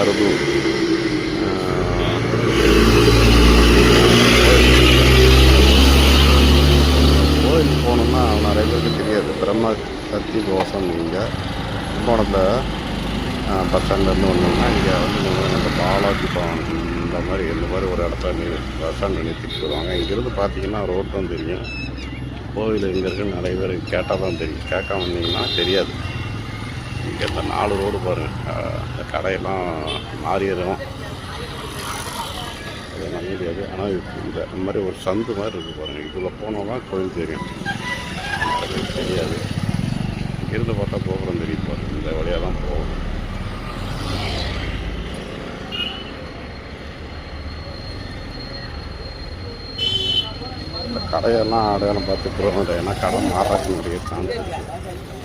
மருதூர் கோயில் போகணுன்னா நிறைய பேருக்கு தெரியாது. பிரம்ம சக்தி கோஷம் நீங்கள் கும்பகோணத்தில் பஸ் ஸ்டாண்ட்லேருந்து வந்தோம்னா இங்கே வந்து நீங்கள் அந்த பாலாஜி பவன் இந்த மாதிரி ஒரு இடத்துல பஸ் ஸ்டாண்டில் நிறுத்திட்டு வருவாங்க. இங்கேருந்து பார்த்தீங்கன்னா ரோட்டும் தெரியும், கோவில் எங்கே இருக்குன்னு நிறைய பேர் கேட்டால் தான் தெரியும். கேட்காம வந்தீங்கன்னா தெரியாது. இங்கே இந்த 4 ரோடு பாருங்கள், இந்த கடையெல்லாம் மாறிடும், அதெல்லாம் தெரியாது. ஆனால் இந்த மாதிரி ஒரு சந்து மாதிரி இருக்குது பாருங்கள், இதில் போனோம்னா கோயில் தெரியும், தெரியாது. இங்கிருந்து பார்த்தா கோபுரம் தெரியும் பாருங்கள், இந்த வழியாக தான் போகும். இந்த கடையெல்லாம் அடையாளம் பார்த்துக்கிறோம், ஏன்னா கடை மாறாட்டினுடைய சான்ஸ் இருக்குது.